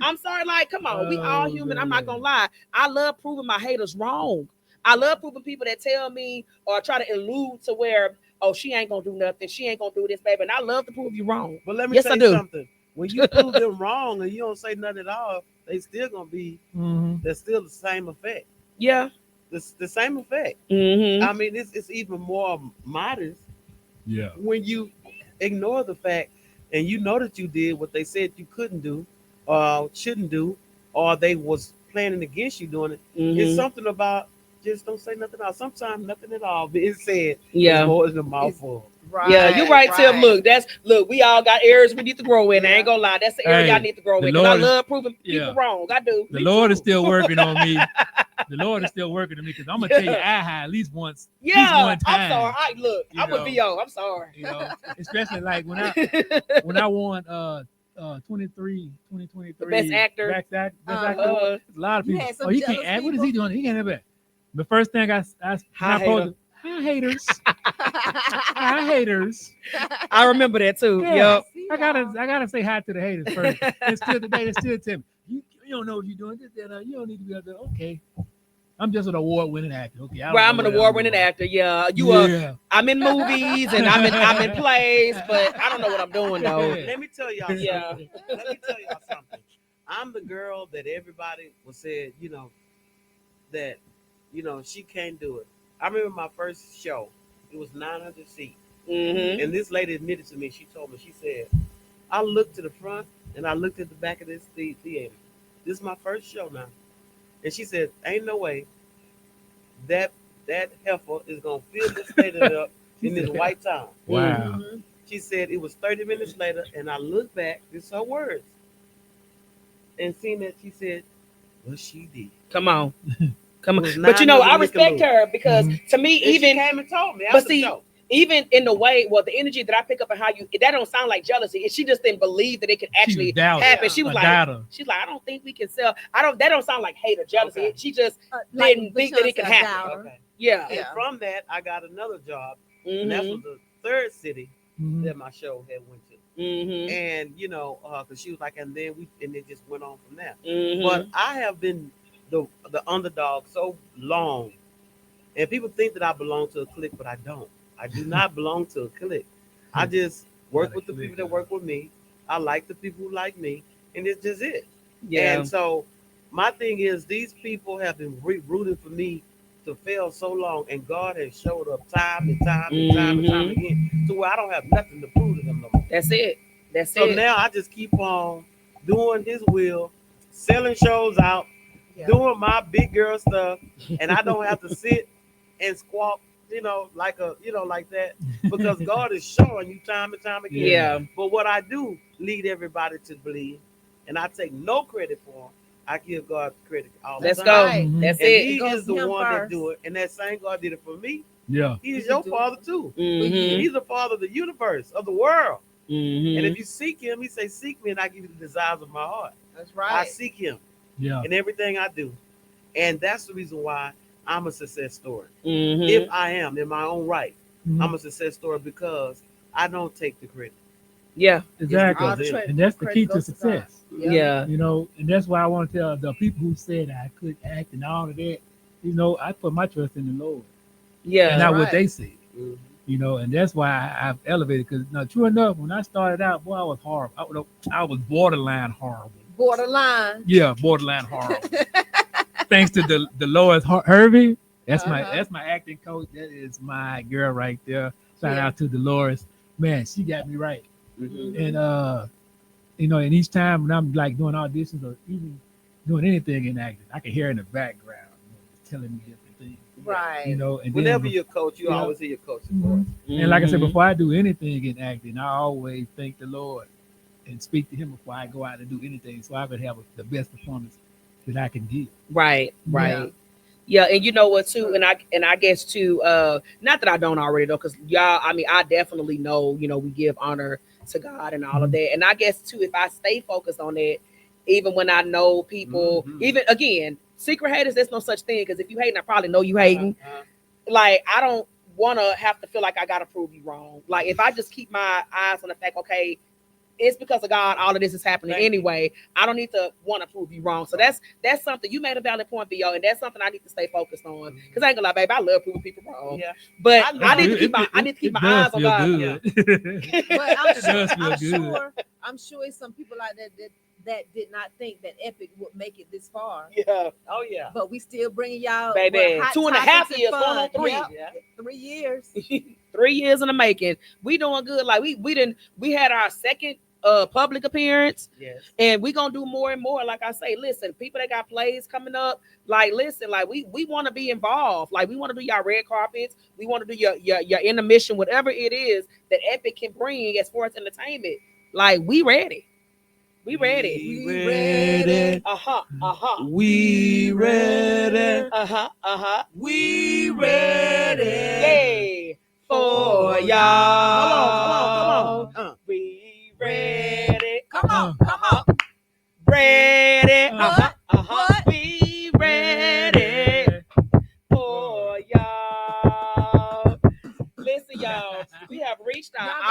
I'm sorry, like, come on, we all Oh, human. I'm not man. gonna lie. I love proving my haters wrong. I love proving people that tell me or try to allude to where, oh, she ain't gonna do nothing, she ain't gonna do this, baby. And I love to prove you wrong. But let me Yes, tell I you do. something. When you prove them wrong and you don't say nothing at all, they still gonna be. Mhm. They're still the same effect. Yeah. The same effect. Mm-hmm. I mean, it's even more modest Yeah. when you ignore the fact and you know that you did what they said you couldn't do, or shouldn't do, or they was planning against you doing it. It's something about just don't say nothing at all. Sometimes nothing at all being said Yeah. is more than a mouthful. Right, Yeah, you're right, Tim. right. Look, we all got areas we need to grow in. I ain't gonna lie. That's the area Hey, y'all need to grow the in. Because I Lord is- love proving people yeah. wrong. I do. The Me Lord too. is still working on me. The Lord is still working on me because I'm gonna tell you, aha, at least once. At least Yeah, one time. I'm sorry. You I'm a know. VO. I'm sorry. You know, especially like when I won 2023 Best actor. best actor. Uh, A lot of You people. had some Oh, he can't jealous act. What is he doing? He can't have that. The first thing I Hi, hi haters, hi haters. I remember that too. Yeah. Yep. See I y'all. gotta say hi to the haters first. And still today, they still tell me you don't know what you're doing. This, that, you don't need to be out there. Okay, I'm just an award-winning actor. Okay, I don't Well, know I'm an what I'm award-winning doing. actor. Yeah, Yeah. I'm in movies and I'm in plays, but I don't know what I'm doing though. Let me tell y'all Yeah. something. Let me tell y'all something. I'm the girl that everybody was said, that, she can't do it. I remember my first show. It was 900 seats. Mm-hmm. And this lady admitted to me, she told me, she said, I looked to the front and I looked at the back of this theater. This is my first show now. And she said, ain't no way that heifer is going to fill this theater up in this white town. Wow. Mhm. She said it was 30 minutes later, and I looked back, this is her words, and seen that she said, well, she did. Come on. Come on. It was But I 900 respect Nickelodeon. her because to me, And she even came and told me but after the see, show. even in the way, well, the energy that I pick up and how that don't sound like jealousy. She just didn't believe that it could actually happen. She was like, she's like, I don't think we can sell. That don't sound like hate or jealousy. Okay. She just Like didn't think that it could Beyonce happen. doubter. Okay. Yeah. And Yeah. from that, I got another job, and that Mm-hmm. was the third city Mhm. that my show had went to. Mm-hmm. And because she was like, and it just went on from there. Mm-hmm. But I have been the underdog so long, and people think that I belong to a clique, but I don't. I do not belong to a clique. I just work Not a with the clique, people that huh? work with me. I like the people who like me, and it's just it. yeah. And so my thing is, these people have been rooting for me to fail so long, and God has showed up time and time and time and time again, to where I don't have nothing to prove to them no more. That's it. That's So it. now I just keep on doing His will, selling shows out, Yeah. doing my big girl stuff, and I don't have to sit and squawk, like that, because God is showing you time and time again. Yeah. But what I do lead everybody to believe, and I take no credit for them. I give God credit all the Let's time. go. Right. That's And it. He goes is the him one that first. do it, and that same God did it for me. Yeah. He is He your do it. Father too. Mm-hmm. He's the Father of the universe, of the world. Mm-hmm. And if you seek Him, He say, "Seek me, and I give you the desires of my heart." That's I right. seek Him Yeah. in everything I do, and that's the reason why I'm a success story. Mm-hmm. If I am in my own right, Mhm. I'm a success story because I don't take the credit. Yeah. Exactly. All the credit- And that's the credit key to goes to God. success. Yeah. And that's why I want to tell the people who said I couldn't act and all of that. I put my trust in the Lord Yeah. and not what right. they said. Mhm. And that's why I've elevated. Because now, true enough, when I started out, boy, I was horrible. I was borderline horrible. Borderline. Yeah, borderline horrible. Thanks to the Dolores Hervey. That's Uh-huh. my acting coach. That is my girl right there. Shout Yeah. out to Dolores. Man, she got me right. Mhm. And and each time when I'm like doing auditions or even doing anything in acting, I can hear in the background, telling me different things. Right. And Whenever then, you're a coach, you Yeah. always hear your coach's Mhm. voice. and like I said, Mhm. before I do anything in acting, I always thank the Lord and speak to Him before I go out and do anything, so I could have the best performance that I can give. Right. Right. Yeah, and you know what too, and I guess too, not that I don't already know, because y'all, I mean, I definitely know, we give honor to God and all of that, and I guess too, if I stay focused on that, even when I know people, Mhm. even again, secret haters, there's no such thing, because if you hating, I probably know you hating. Uh-huh. Like, I don't want to have to feel like I gotta prove you wrong. Like, if I just keep my eyes on the fact, okay, it's because of God, all of this is happening Thank you. anyway. I don't need to want to prove you wrong. So that's something you made a valid point, VO, and that's something I need to stay focused on. Because I ain't gonna lie, baby, I love proving people wrong. Yeah. But I I need to know. keep my It eyes does on feel God. good. But I'm It does feel good. I'm sure some people like that did not think that Epic would make it this far. Yeah, Oh yeah. But we still bringing y'all baby. hot 2.5 topics and years, fun. going on 3. Yep, Yeah. 3 years. 3 years in the making. We doing good. Like we had our second public appearance, Yes. and we gonna do more and more. Like I say, listen, people that got plays coming up, like listen, like we want to be involved. Like we want to do your red carpets, we want to do your intermission, whatever it is that Epic can bring as far as entertainment. Like we ready. We ready. We ready. Uh-huh. We ready. Uh-huh. We ready. Yay for y'all. Come on. We ready. Come on, come on. Ready. What? We ready for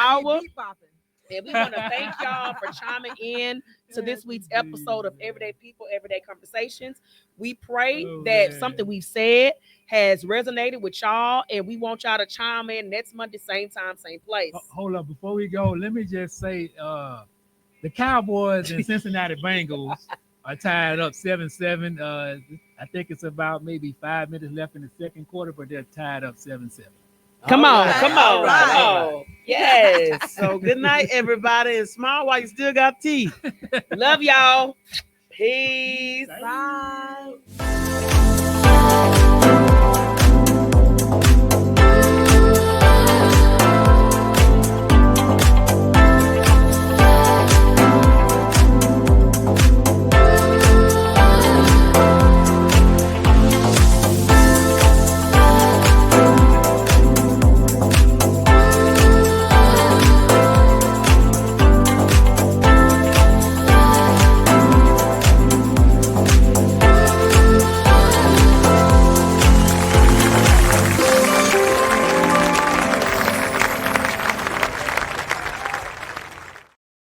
hour. Beat bopping. And we want to thank y'all for chiming in to this week's episode of Everyday People, Everyday Conversations. We pray Oh, that man. something we've said has resonated with y'all, and we want y'all to chime in next Monday, same time, same place. Hold up, before we go, let me just say the Cowboys and Cincinnati Bengals are tied up 7-7. I think it's about maybe 5 minutes left in the second quarter, but they're tied up 7-7. Come All on, right, come all on, right, come all on. Yes. So good night, everybody, and smile while you still got teeth. Love y'all. Peace. Bye.